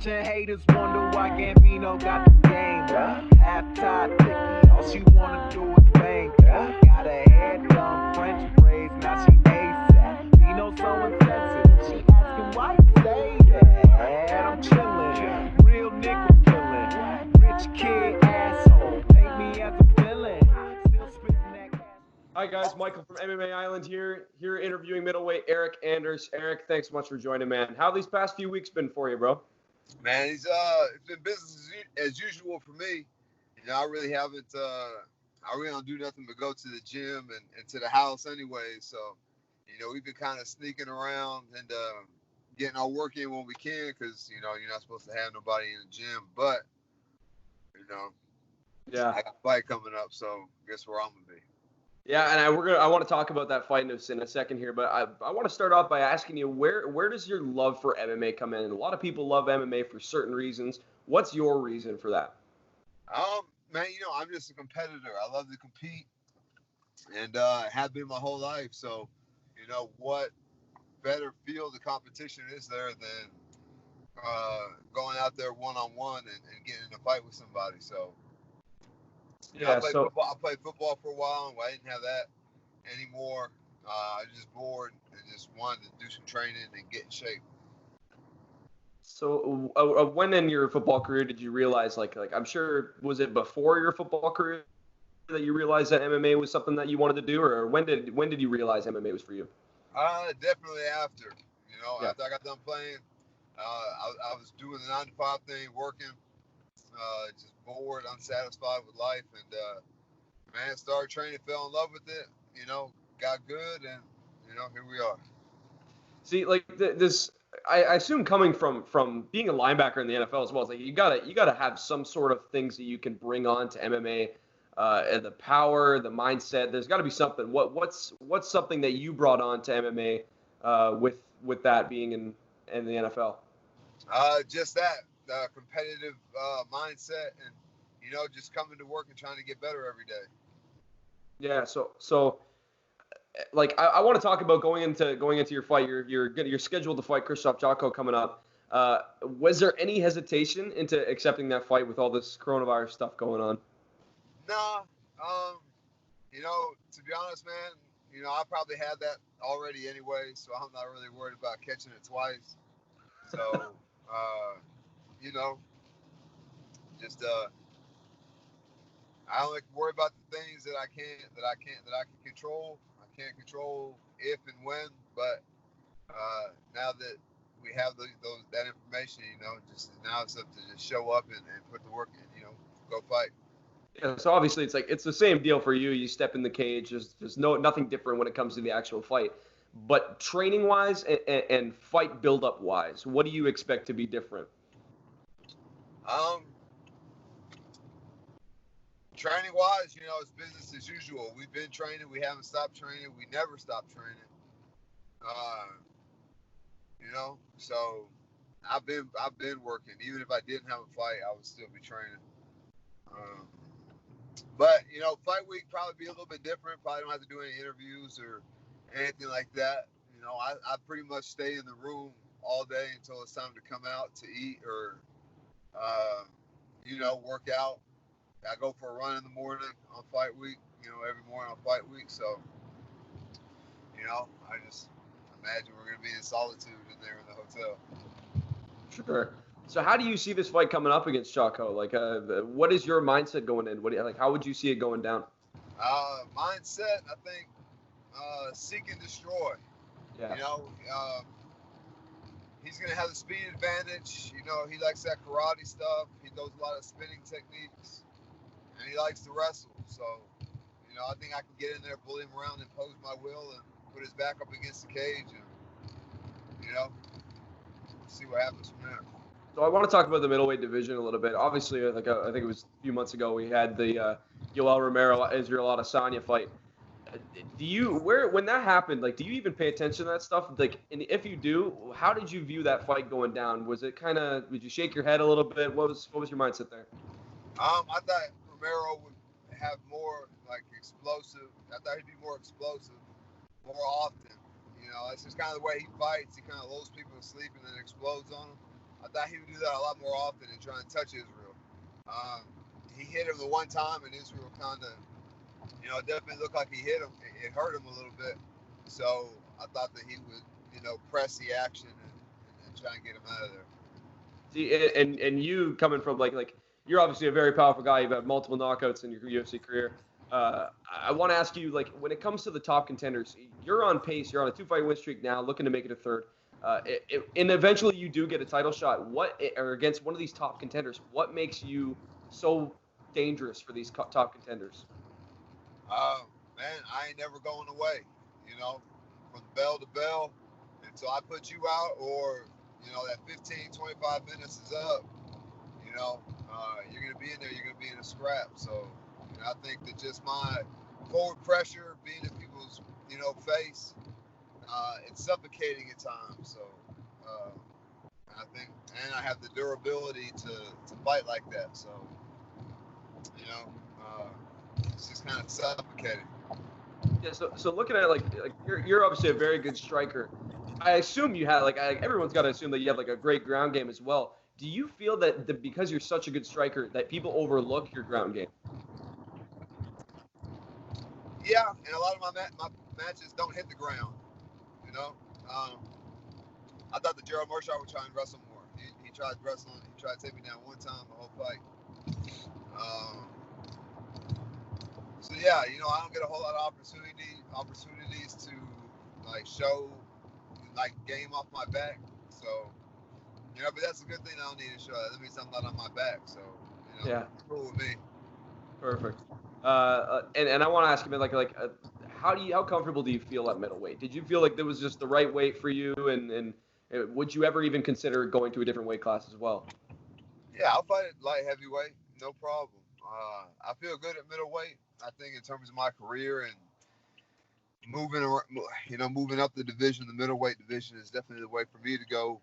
Watching haters wonder why Gambino got the game. Half-tied picky, all she wanna do is bang. Got her hair done, French braids, now she ASAP. Bino so insensitive, she asking why you say that. I'm chillin', real nigga feelin', rich kid asshole, paint me as a villain. Still spittin' that cash. Hi guys, Michael from MMA Island here interviewing middleweight Eryk Anders. Eryk, thanks so much for joining, man. How have these past few weeks been for you, bro? Man, it's been business as usual for me. You know, I really don't do nothing but go to the gym and to the house anyway. So, you know, we've been kind of sneaking around and getting our work in when we can, because, you know, you're not supposed to have nobody in the gym. But, you know, Yeah, I got a fight coming up, so guess where I'm gonna be. yeah, and I want to talk about that fight in a second here, but I want to start off by asking you where does your love for MMA come in? And a lot of people love MMA for certain reasons. What's your reason for that? Man, you know, I'm just a competitor. I love to compete, and have been my whole life. So, you know, what better field of competition is there than going out there one-on-one and getting in a fight with somebody? So, you know, Yeah, so I played football for a while, and I didn't have that anymore. I was just bored and just wanted to do some training and get in shape. so when in your football career did you realize, like I'm sure, was it before your football career that you realized that MMA was something that you wanted to do, or when did you realize MMA was for you? Definitely after. You know, Yeah. after I got done playing, I was doing the 9 to 5 thing, working, just bored, unsatisfied with life, and man, started training, fell in love with it. You know, got good, and you know, here we are. See, like this, I assume coming from being a linebacker in the NFL as well, it's like you gotta have some sort of things that you can bring on to MMA, and the power, the mindset. There's got to be something. What's something that you brought on to MMA, with that being in the NFL? Just that competitive mindset, and you know, just coming to work and trying to get better every day. Yeah. So like I want to talk about going into your fight. You're scheduled to fight Krzysztof Jotko coming up. Was there any hesitation into accepting that fight with all this coronavirus stuff going on? Nah, you know, to be honest, man, you know, I probably had that already anyway, so I'm not really worried about catching it twice. So, you know, just I only worry about the things that I can control. I can't control if and when, but now that we have that information, you know, just now it's up to just show up and put the work in, you know, go fight. Yeah, so obviously it's the same deal for you. You step in the cage. There's nothing different when it comes to the actual fight. But training wise and fight build up wise, what do you expect to be different? Um, Training wise, you know, it's business as usual. We've been training. We haven't stopped training. We never stop training. You know, so I've been working. Even if I didn't have a fight, I would still be training. Um, but you know, fight week probably be a little bit different. Probably don't have to do any interviews or anything like that. You know, I pretty much stay in the room all day until it's time to come out to eat or, you know, work out. I go for a run in the morning on fight week. You know, every morning on fight week. So, you know, I just imagine we're gonna be in solitude in there in the hotel. Sure. So how do you see this fight coming up against Jotko? Like, what is your mindset going in? How would you see it going down? Mindset, I think, seek and destroy. Yeah. You know, he's gonna have the speed advantage. You know, he likes that karate stuff. He knows a lot of spinning techniques, and he likes to wrestle. So, you know, I think I can get in there, bully him around, impose my will, and put his back up against the cage, and you know, see what happens from there. So I want to talk about the middleweight division a little bit. Obviously, like I think it was a few months ago, we had the Yoel Romero Israel Adesanya fight. When that happened, like, do you even pay attention to that stuff? Like, and if you do, how did you view that fight going down? Was it did you shake your head a little bit? What was your mindset there? I thought Romero would have more like explosive. I thought he'd be more explosive more often. You know, that's just kind of the way he fights. He kind of lulls people to sleep and then explodes on them. I thought he would do that a lot more often and try and touch Israel. He hit him the one time, and Israel kind of, it definitely looked like he hit him. It hurt him a little bit. So I thought that he would, press the action and try and get him out of there. See, and you coming from like you're obviously a very powerful guy. You've had multiple knockouts in your UFC career. I want to ask you, like, when it comes to the top contenders, you're on pace. You're on a 2-fight win streak now, looking to make it a third. And eventually you do get a title shot. Or against one of these top contenders, what makes you so dangerous for these top contenders? Man, I ain't never going away. From bell to bell until I put you out, or that 15, 25 minutes is up. You're gonna be in there. You're gonna be in a scrap. So I think that just my forward pressure, being in people's face, it's suffocating at times. So I think, and I have the durability to fight like that. So it's just kind of suffocating. Yeah, so looking at it, like you're obviously a very good striker. I assume you have everyone's got to assume that you have like a great ground game as well. Do you feel that because you're such a good striker that people overlook your ground game? Yeah, and a lot of my matches don't hit the ground. I thought that Gerald Mearshart would try and wrestle more. He tried wrestling. He tried to take me down one time the whole fight. So yeah, I don't get a whole lot of opportunities to show game off my back. So but that's a good thing. I don't need to show that. That means I'm not on my back. So yeah, cool with me. Perfect. And I want to ask you, how comfortable do you feel at middleweight? Did you feel like that was just the right weight for you, and would you ever even consider going to a different weight class as well? Yeah, I'll fight at light heavyweight, no problem. I feel good at middleweight. I think in terms of my career and moving up the division, the middleweight division is definitely the way for me to go.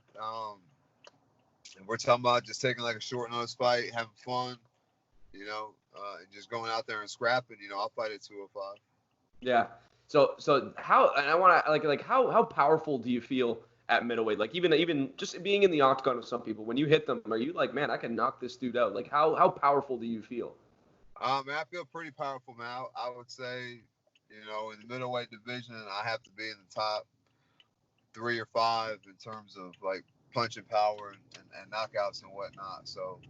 And we're talking about just taking like a short notice fight, having fun, and just going out there and scrapping. I'll fight at 205. Yeah. So how, and I want to how powerful do you feel at middleweight? Like even just being in the octagon with some people, when you hit them, are you like, man, I can knock this dude out? Like how powerful do you feel? Man, I feel pretty powerful, man. I would say, in the middleweight division, I have to be in the top 3 or 5 in terms of like punching power and knockouts and whatnot. So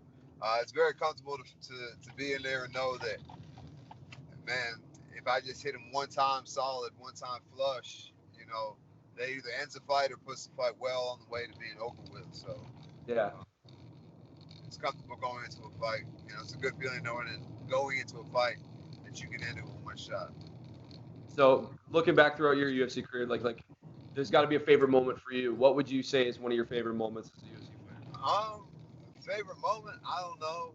it's very comfortable to be in there and know that, man, if I just hit him one time solid, one time flush, they either ends the fight or puts the fight well on the way to being over with. So yeah, it's comfortable going into a fight. It's a good feeling knowing that going into a fight that you can end it with one shot. So looking back throughout your UFC career, like there's got to be a favorite moment for you. What would you say is one of your favorite moments as a UFC fighter? Favorite moment? I don't know.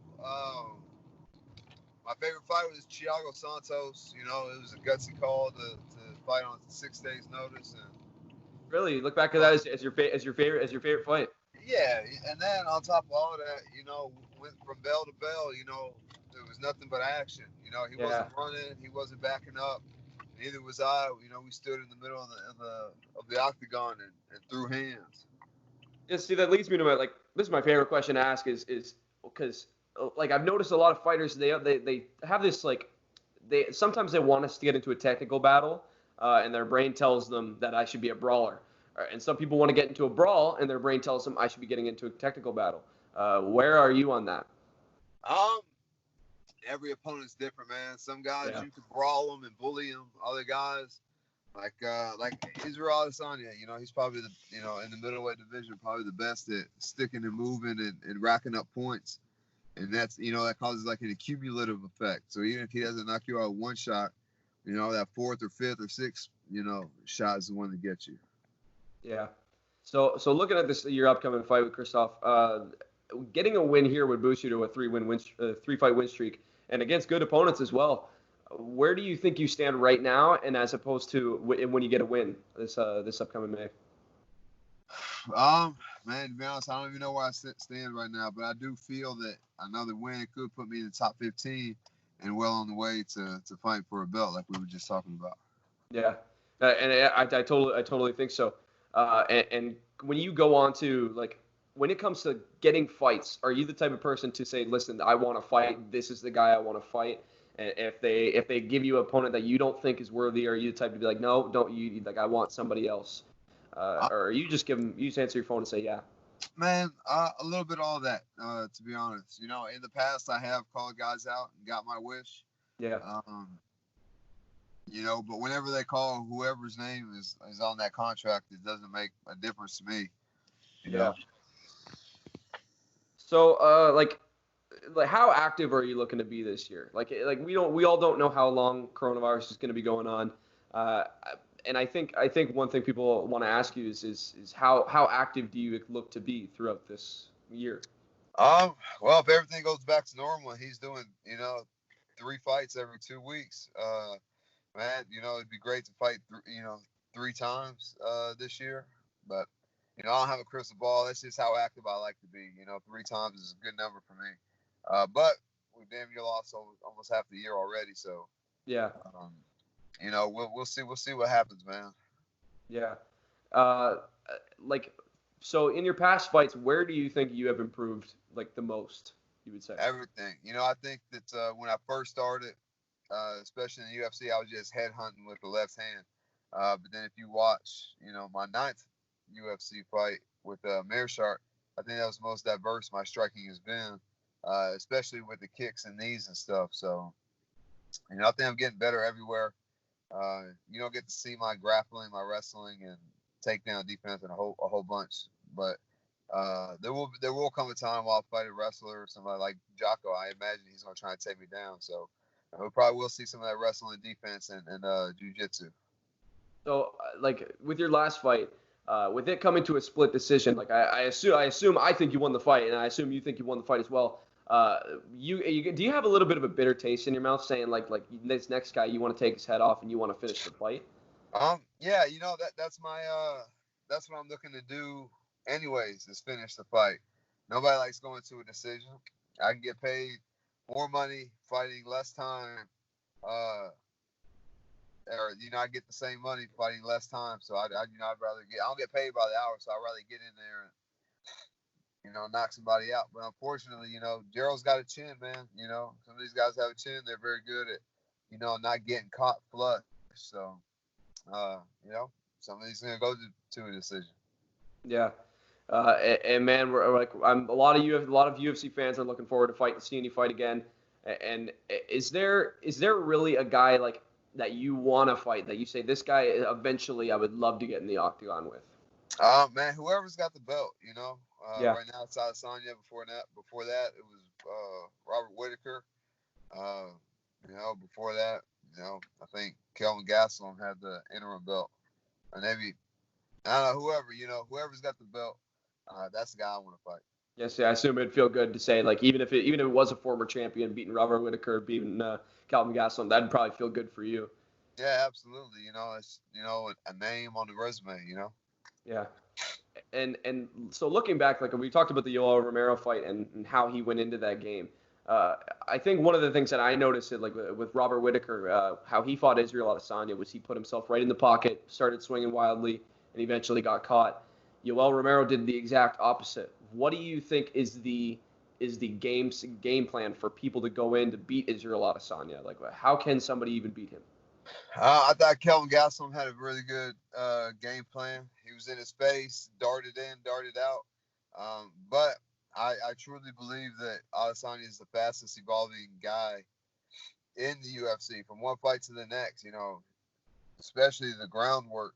My favorite fight was Thiago Santos. It was a gutsy call to fight on 6 days' notice. And really, you look back at that as your favorite fight. Yeah, and then on top of all that, went from bell to bell. There was nothing but action. He wasn't running, he wasn't backing up. Neither was I. We stood in the middle of the octagon and threw hands. Yeah, see, that leads me to this is my favorite question to ask is because I've noticed a lot of fighters they have this they sometimes they want us to get into a technical battle and their brain tells them that I should be a brawler, and some people want to get into a brawl and their brain tells them I should be getting into a technical battle. Where are you on that? Every opponent's different, man. Some guys you can brawl them and bully them. Other guys like Israel Adesanya, he's probably the in the middleweight division probably the best at sticking and moving and racking up points. And that's, that causes like an accumulative effect. So even if he doesn't knock you out one shot, that 4th or 5th or 6th, shot is the one that gets you. Yeah. So looking at your upcoming fight with Krzysztof, getting a win here would boost you to a 3-fight win streak, and against good opponents as well. Where do you think you stand right now, and as opposed to when you get a win this upcoming May? Man, to be honest, I don't even know where I stand right now, but I do feel that another win could put me in the top 15 and well on the way to fight for a belt, like we were just talking about. Yeah, and I totally think so. And when you go on to when it comes to getting fights, are you the type of person to say, listen, I want to fight. This is the guy I want to fight. And if they give you an opponent that you don't think is worthy, are you the type to be like, no, don't you? Like, I want somebody else. Or you just you just answer your phone and say, yeah. Man, a little bit of all that, to be honest. You know, in the past, I have called guys out and got my wish. Yeah. You know, but whenever they call whoever's name is on that contract, it doesn't make a difference to me. You know? So, like how active are you looking to be this year? Like we all don't know how long coronavirus is going to be going on. And I think one thing people want to ask you is how active do you look to be throughout this year? Well, if everything goes back to normal, he's doing, 3 fights every 2 weeks. Man, it'd be great to fight, 3 times this year. But, I don't have a crystal ball. That's just how active I like to be. 3 times is a good number for me. But we damn near lost almost half the year already. So, yeah, we'll see. We'll see what happens, man. Yeah. So in your past fights, where do you think you have improved like the most? You would say everything. I think that when I first started, especially in the UFC, I was just headhunting with the left hand. But then if you watch, my 9th UFC fight with Meerschaert, I think that was the most diverse my striking has been, especially with the kicks and knees and stuff. So, I think I'm getting better everywhere. You don't get to see my grappling, my wrestling, and takedown defense and a whole bunch. But there will come a time while I'll fight a wrestler or somebody like Jotko. I imagine he's going to try and take me down. So we probably will see some of that wrestling defense and jiu-jitsu. So, like with your last fight, with it coming to a split decision, like I assume I think you won the fight, and I assume you think you won the fight as well. Do you have a little bit of a bitter taste in your mouth, saying like this next guy you want to take his head off and you want to finish the fight? Yeah, that's what I'm looking to do. Anyways, is finish the fight. Nobody likes going to a decision. I can get paid more money fighting less time. I get the same money fighting less time. So I'd rather I don't get paid by the hour, so I'd rather get in there and knock somebody out. But unfortunately, Gerald's got a chin, man. Some of these guys have a chin. They're very good at, not getting caught flush. So, some of these are gonna go to a decision. Yeah. And man, we're like a lot of UFC fans are looking forward to seeing you fight again. And is there really a guy like that you want to fight that you say this guy eventually I would love to get in the octagon with? Man, whoever's got the belt, Yeah. Right now it's Adesanya. Before that it was Robert Whittaker. Before that, I think Kelvin Gastelum had the interim belt, and maybe I don't know whoever's got the belt. That's the guy I want to fight. Yes, yeah, I assume it'd feel good to say like even if it was a former champion beating Robert Whittaker, beating Calvin Gastelum, that'd probably feel good for you. Yeah, absolutely. It's a name on the resume. Yeah, and so looking back, like we talked about the Yoel Romero fight and how he went into that game. I think one of the things that I noticed with Robert Whittaker, how he fought Israel Adesanya was he put himself right in the pocket, started swinging wildly, and eventually got caught. Yoel Romero did the exact opposite. What do you think is the game plan for people to go in to beat Israel Adesanya? Like, how can somebody even beat him? I thought Kelvin Gastelum had a really good game plan. He was in his face, darted in, darted out. But I truly believe that Adesanya is the fastest evolving guy in the UFC from one fight to the next, especially the groundwork.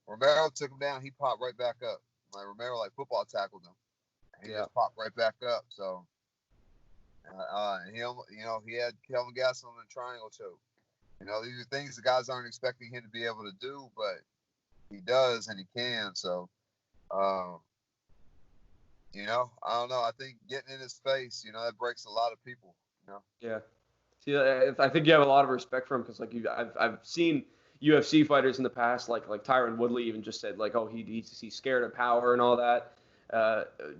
Romero took him down. He popped right back up. Like Romero, football tackled him. He just popped right back up. So, he had Kelvin Gastelum in a triangle choke. These are things the guys aren't expecting him to be able to do, but he does and he can. So, I don't know. I think getting in his face, that breaks a lot of people. Yeah. See, I think you have a lot of respect for him because, I've seen UFC fighters in the past, like Tyron Woodley, even just said oh he's scared of power and all that.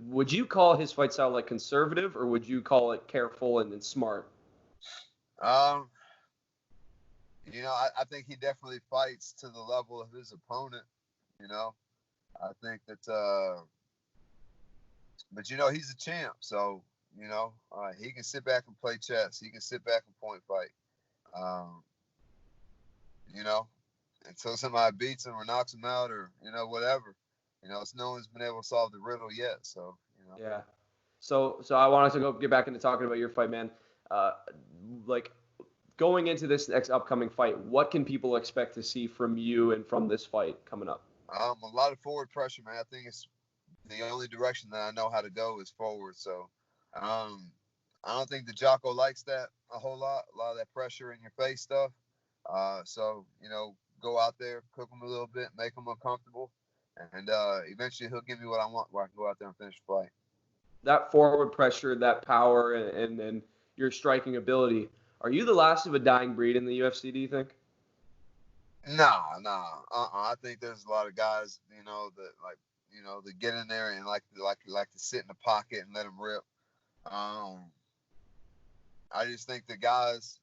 Would you call his fight style conservative, or would you call it careful and smart? I think he definitely fights to the level of his opponent. I think that But he's a champ, so he can sit back and play chess. He can sit back and point fight. Um, you know, until somebody beats him or knocks him out or whatever. No one's been able to solve the riddle yet. So Yeah. So I wanted to get back into talking about your fight, man. Like going into this next upcoming fight, what can people expect to see from you and from this fight coming up? A lot of forward pressure, man. I think it's the only direction that I know how to go is forward. So I don't think the Jotko likes that a whole lot. A lot of that pressure in your face stuff. So go out there, cook him a little bit, make him uncomfortable, and eventually he'll give me what I want, where I can go out there and finish the fight. That forward pressure, that power, and your striking ability. Are you the last of a dying breed in the UFC, do you think? Nah. I think there's a lot of guys, that get in there and like to sit in the pocket and let them rip. I just think the guys,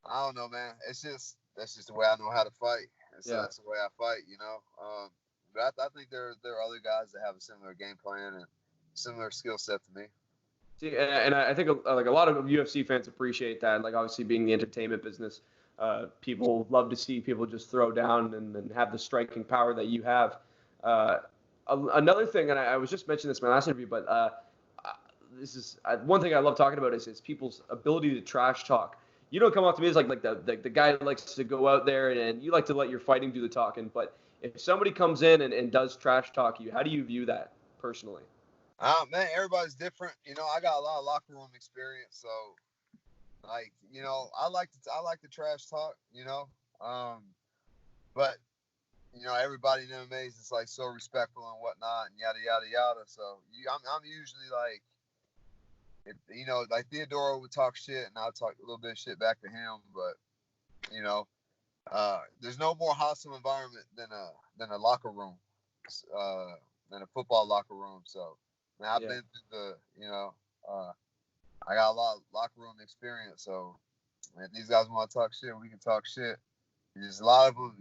I don't know, man. That's just the way I know how to fight. That's the way I fight, But I think there are other guys that have a similar game plan and similar skill set to me. See, and I think like a lot of UFC fans appreciate that. Like obviously being the entertainment business, people love to see people just throw down and have the striking power that you have. Another thing, and I was just mentioning this in my last interview, but this is one thing I love talking about is people's ability to trash talk. You don't come up to me as like the guy that likes to go out there and you like to let your fighting do the talking. But if somebody comes in and does trash talk you, how do you view that personally? Man, everybody's different. I got a lot of locker room experience, so I like to trash talk. But everybody in MMA is just like so respectful and whatnot and yada yada yada. So I'm usually like, like Theodoro would talk shit and I'll talk a little bit of shit back to him. But there's no more hostile environment than a locker room, than a football locker room. So. Man, I've been through I got a lot of locker room experience. So, if these guys want to talk shit, we can talk shit. There's a lot of them,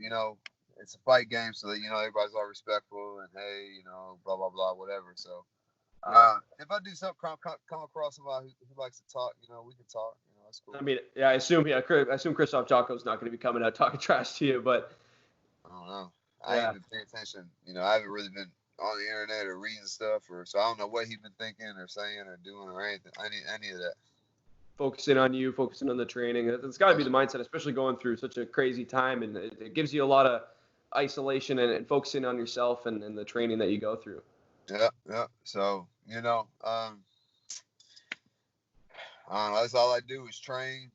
it's a fight game, so that, everybody's all respectful and, hey, blah, blah, blah, whatever. So, if I do something, come across somebody who likes to talk, we can talk. That's cool. I mean, I assume Krzysztof Jotko is not going to be coming out talking trash to you, but. I don't know. I ain't been paying attention. I haven't really been on the internet or reading stuff, so I don't know what he's been thinking or saying or doing or anything, any of that. Focusing on you, focusing on the training. It's got to be the mindset, especially going through such a crazy time, and it gives you a lot of isolation and focusing on yourself and the training that you go through. Yeah. So, I don't know. That's all I do is train,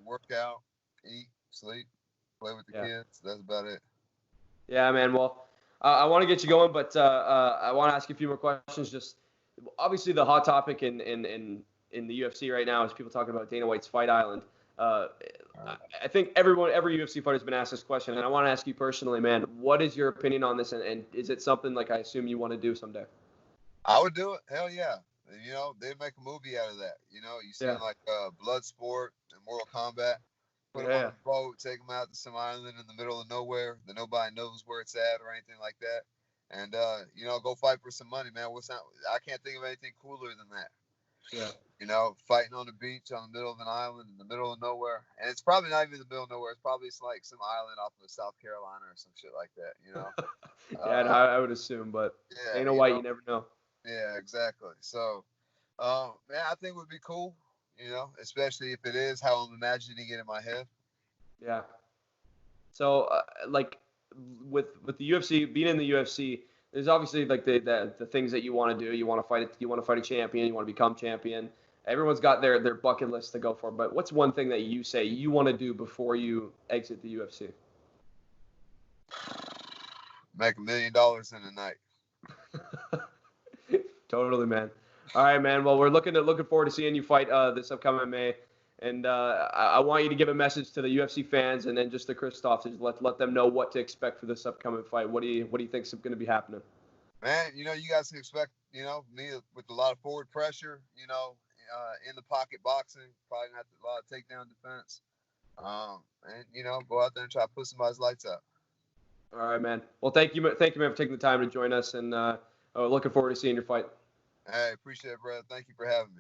work out, eat, sleep, play with the kids. That's about it. Yeah, man. Well, I want to get you going, but I want to ask you a few more questions. Just obviously the hot topic in the UFC right now is people talking about Dana White's Fight Island. I think every UFC fighter has been asked this question, and I want to ask you personally, man, what is your opinion on this, and is it something like I assume you want to do someday? I would do it. Hell yeah. They'd make a movie out of that. You see like Bloodsport and Mortal Kombat. Put them on a boat, take them out to some island in the middle of nowhere that nobody knows where it's at or anything like that. And, go fight for some money, man. I can't think of anything cooler than that. Yeah. Fighting on the beach on the middle of an island in the middle of nowhere. And it's probably not even the middle of nowhere. It's probably like some island off of South Carolina or some shit like that, Yeah, I would assume, but Dana White, you never know. Yeah, exactly. So, man, I think it would be cool. Especially if it is how I'm imagining it in my head. Yeah. So, with the UFC, being in the UFC, there's obviously like the things that you want to do. You want to fight a champion. You want to become champion. Everyone's got their bucket list to go for. But what's one thing that you say you want to do before you exit the UFC? Make $1 million in a night. Totally, man. All right, man. Well, we're looking forward to seeing you fight this upcoming May, and I want you to give a message to the UFC fans, and then just to Krzysztof, to let them know what to expect for this upcoming fight. What do you think is going to be happening? Man, you guys can expect me with a lot of forward pressure. In the pocket boxing, probably not a lot of takedown defense, and go out there and try to put somebody's lights out. All right, man. Well, thank you, man, for taking the time to join us, and looking forward to seeing your fight. Hey, appreciate it, brother. Thank you for having me.